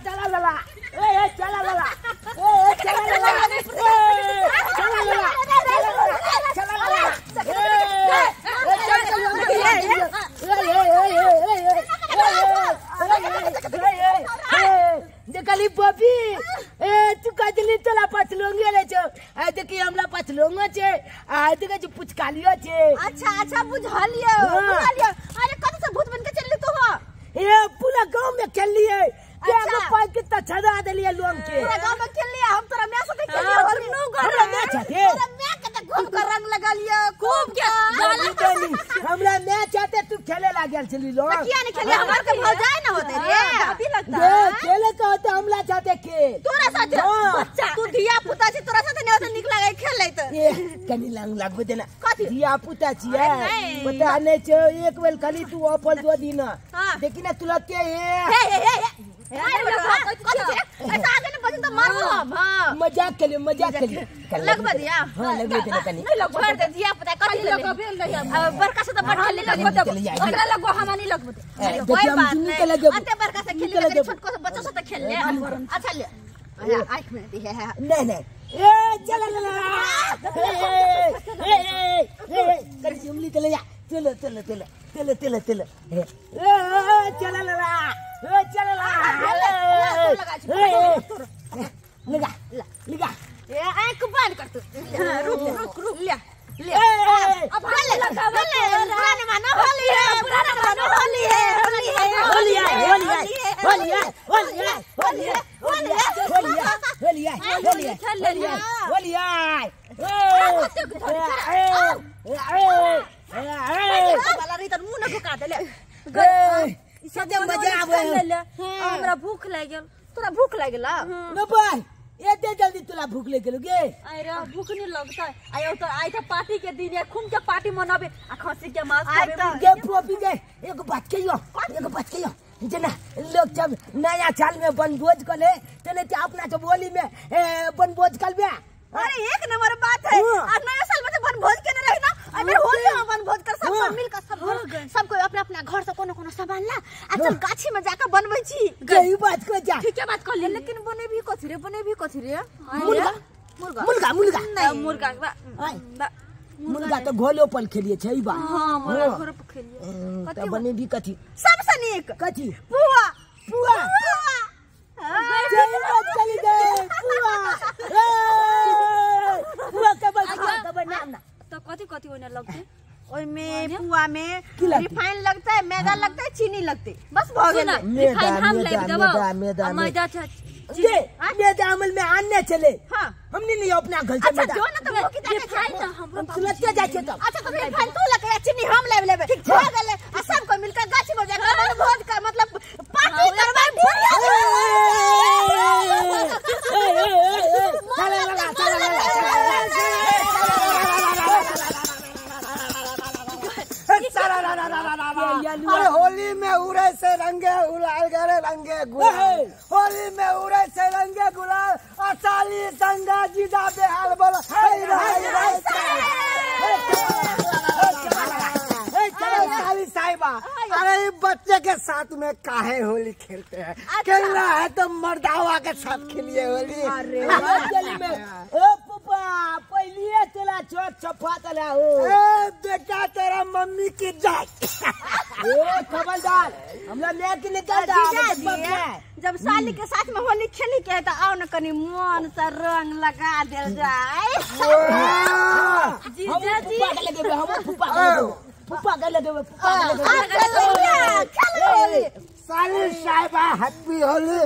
चला लला ए चला लला ए चला लला चला लला चला लला देखली बबी ए तू कजली तोला पछलोंगे ले छो आ देखि हमरा पछलोंगो छे आ देखे जो पुचकालियो छे। अच्छा अच्छा बुझलियो बुझलियो। अरे कत से भूत बन के चलली तू हो? ए पूरा गांव में खेल लिए क्या पाई कितना छड़ा देलिए लोग के पूरा गांव में खेल लिए। हम तोरा मैं साथे खेलिए और नु कर हमरा मैच है तोरा मैं के खूब का रंग लगा लियो खूब क्या हमरा मैच आते तू खेले लागल छली लोग किया नहीं खेले हमार के भौजाई ना होते रे अभी लगता ये खेले तो होते हमला चाहते के तोरा साथे बच्चा तू धिया पुता छी तोरा साथे नहीं होते निक लागे खेले तो ए कनी लंग लागबे देना धिया पुता छिए पता नहीं छो एक बेल खाली तू ऑफल दो दिन देखि ना तुलते ए ऐसा आगे न बजन तो मारो हम। हां मजाक के लिए लगबा दिया हां लगबे देना कनी नहीं लगबा छोड़ दे दिया पता कथि लगे बरका से तो बढ़ ले ओकरा लगो हम नहीं लगबे कोई बात नहीं अते बरका से खेल ले छोटको से बच्चा से तो खेल ले अच्छा ले आंख में दी है नहीं ए चला ला ए कर जुमली चले जा चलो चलो चलो चलो चलो चलो ए चला ला ए चला ला लगा लगा ए आंख बंद कर तू रुक रुक रुक ले ले अब ले पुराने मानो होली है पुराने मानो होली है होली है होली है होली है होली है होली है होली है होली है होली है होली है होली है होली है बाला रे त मुंह न घुका देले सदे मजा आवे हमरा भूख लागल तोरा भूख लागला न भाई एते जल्दी तोला भूख लग गेल गे अरे भूख नहीं लगता आयो तो आई था पार्टी के दिन है खून के पार्टी मनाबे आ खसी के मांस खाबे गे प्रोपी गे एगो बात कहियो जना लोग जब नया साल में बनभोज कले तने ते अपना तो बोली में बनभोज करबे। अरे एक नंबर बात है आज नया साल में तो बनभोज के न रही ना अबे होली में बनभोज कर सब मिल कर सब कोई अपना अपना घर से कोनो सामान ला आ चल गाछी में जाकर बनबै छी गई बात को जा ठीक है बात कर ले लेकिन बने भी कथि रे मुर्गा मुर्गा मुर्गा नहीं मुर्गा मुर्गा तो घोलो पर खेलिए छै बा हां मोरा घर पर खेलिए कथि बने भी कथि सबसे नीक कथि पुआ पुआ जय बात चली गए पुआ पुआ के बनाना तो कथि ओने लगते ओय में पुआ में रिफाइन लगता है मैदा लगता है चीनी लगती बस भ गेल रिफाइन हम ले देबो मैदा ये मैदा अमल में आने चले हां हमने नहीं अपना घर से मैदा जो ना तो रिफाइन तो हम सुलते जाय छै त अच्छा तो रिफाइन तू लगे चीनी हम लेबे ठीक हो गेले आ सब को मिलकर गाछी में जाकर बनभोज का मतलब पार्टी करबा अरे होली में उड़े से रंगे उलाल गरे रंगे गुलाल होली में उड़े से रंगे गुलाल असाली संगा जीदा बेहाल बोलो साली साहिबा अरे बच्चे के साथ में काहे होली खेलते हैं खेलना है तो मर्दावा के साथ खेलिए होली। अरे में ओ पापा पहले चला छोट छपा चला हो बेटा तेरा मम्मी की जात ए खबरदार हमरा ले के निकल जा जब साली के साथ में होली खेली के तो आओ न कनी मन से रंग लगा देल जाए जीजा जी हम फुप्पा के लगे साली साहिबा हैप्पी होली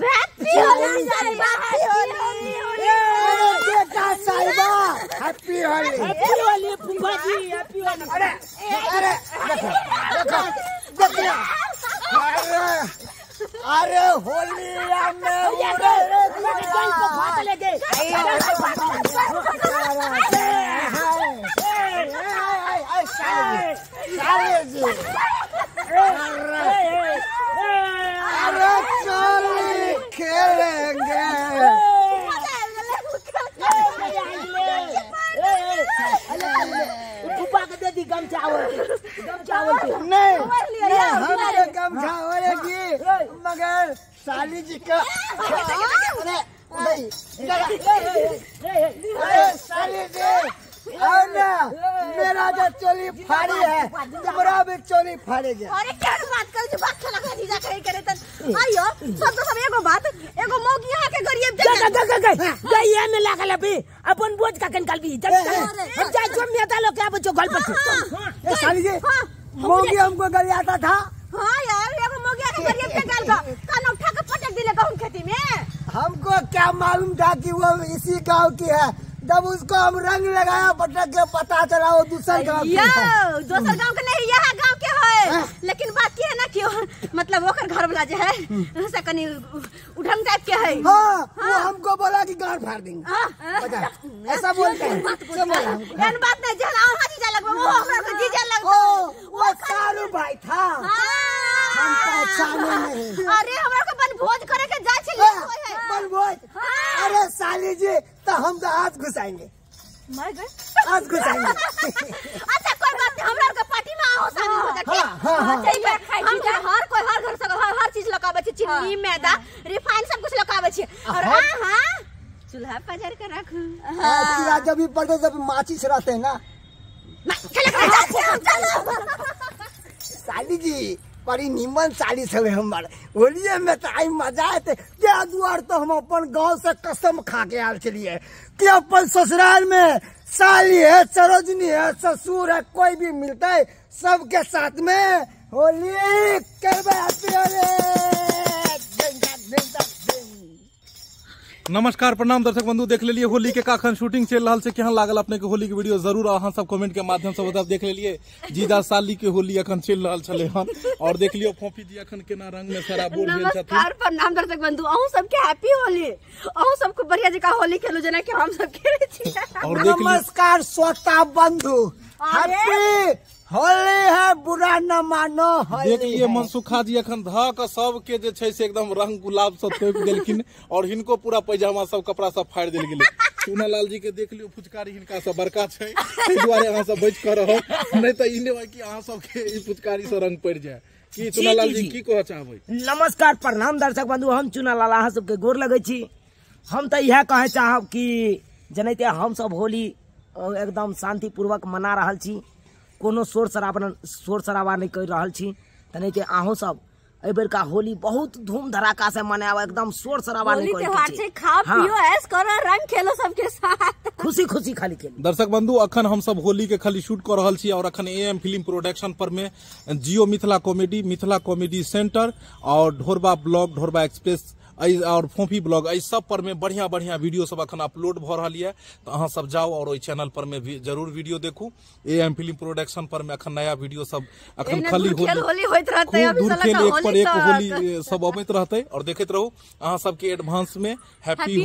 साहिबा बेटा साहिबा हैप्पी होली फुप्पा जी हैप्पी होली। अरे देखो अरे होली में अरे चल खेलेंगे फुप्पा के दे दी गमछा आवलती नहीं हमारे गमछा ओढ़ेगी मगर साली जी का साली जी और ना मेरा जो चोली फाड़ी है तुम्हारा भी चोली फाड़ेगी। अरे क्या बात कर जो बात लगा जीजा कहीं करे त आइयो सब तो सब एगो बात एगो मौगी यहां के गरीब गई ये में लागल अभी अपन बोझ का कन कलबी हम जा जो मेता लोग क्या बच्चों गल पर साली जी मौगी हमको गरियाता था। हां यार एगो मौगी के गरीब के गाल का कान उठा के पटक दिले कहूं खेती में। हमको क्या मालूम था कि वो इसी गांव की है। जब उसको हम रंग लगाया पटक के पता चला वो दूसरे गांव की है। दूसरे गांव के नहीं यहाँ गांव के है। लेकिन बात की है ना कि मतलब ओकर घर वाला जो है से कनी उठंग टाइप के है। हाँ, वो हमको बोला कि गांड फाड़ देंगे ऐसा बोलते हैं। एन बात नहीं जहन आहा जीजा लगबो वो हमरा के जीजा लगबो वो सारू भाई था। हम पहचाने नहीं। अरे हमरा को बनभोज करे के जाय छी बनभोज। अरे साली जी तो हम तो आज घुसाएंगे आज घुसाएंगे। अच्छा कोई बात नहीं हमरा के पार्टी में आओ शामिल हो जाके। हम हर कोई हर घर से हर चीज लगावे छी चीनी मैदा रिफाइन सब कुछ लगावे छी। और हां चूल्हा पजार के रखू जब भी पड़ते जब माचिस रहते हैं ना साली जी बड़ी निमन साली सब हमारे होलिये में तो आई मजा आते क्या दुआर तो हम अपन गांव से कसम खा के आल चलिए कि अपन ससुराल में साली है सरोजनी है ससुर है कोई भी मिलता है सबके साथ में होली करबे। नमस्कार प्रणाम दर्शक बंधु देख लेलिए होली के काखन शूटिंग चल रहा है केहन लागल अपने के होली के वीडियो जरूर अहाँ सब कमेंट के माध्यम से बताब देख लेलिए जीजा साली के होली अखन चल रहा छले हन और देख लियो फोफी जी अखन केना रंग में सारा बोल भेल छथिन। नमस्कार प्रणाम दर्शक बंधु अहू सबके हैप्पी होली अहू सबको बढ़िया जगह होली खेलो जना कि हम सब खेले छी। और देख लियो नमस्कार श्रोता बंधु हैप्पी होली है बुरा न मानो। देखिए मनसुखा जी अखन ध के सबके जे छै से एकदम रंग गुलाब से तोप देलखिन और हिनको पूरा पैजामा सब कपड़ा सब फाड़ देल गेलै। चुनालाल जी के देख लियो फुचकारी हिनका से बड़का छै ताहि दुआरे अहाँ सब बच कर रहो नहीं तो इने कि अहाँ सब के ई फुचकारी से रंग पड़ जाए। की चुनालाल जी की कह चाहबै? नमस्कार प्रणाम दर्शक बंधु हम चुनालाल अहाँ सबके गोर लगै छी। हम तो यह कहे चाहब कि जनैते हम सब होली एकदम शांति पूर्वक मना रहल छी कोनो शोर शराबा नहीं कर रहा छी तनिके अहूँ सब ए बेर का होली बहुत धूम धड़ाका से मनावा एकदम शोर शराबा नहीं करे खाओ पियो ऐश करो रंग खेलो सबके साथ खुशी खुशी खाली खेलो। दर्शक बंधु अखन हम सब होली के खाली शूट कर रहल छी और अखन एएम फिल्म प्रोडक्शन पर में जियो मिथिला कॉमेडी सेंटर और ढोरबा ब्लॉग ढोरबा एक्सप्रेस और फोफी ब्लॉग एहि सब पर में बढ़िया बढ़िया वीडियो सब अखन अपलोड भ रहा है तो अहाँ सब जाओ और चैनल पर में भी जरूर वीडियो देखू। एएम फिल्म प्रोडक्शन पर में अखन नया वीडियो सब अखन खाली होली होइत रहते अभी एक पर एक होली सब अबैत रहते और देखते रहू। अहाँ सबके एडवांस में हैप्पी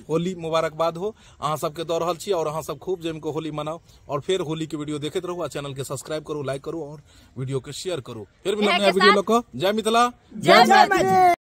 होली मुबारकबाद हो अहाँ सबके दऽ रहल छी और अहाँ सब खूब जम के होली मनाओ और फिर होली के वीडियो देखते रहू। चैनल के सब्सक्राइब करू लाइक करू और वीडियो के शेयर करू। फिर मिलते हैं नया वीडियो लेकर। जय मिथिला जय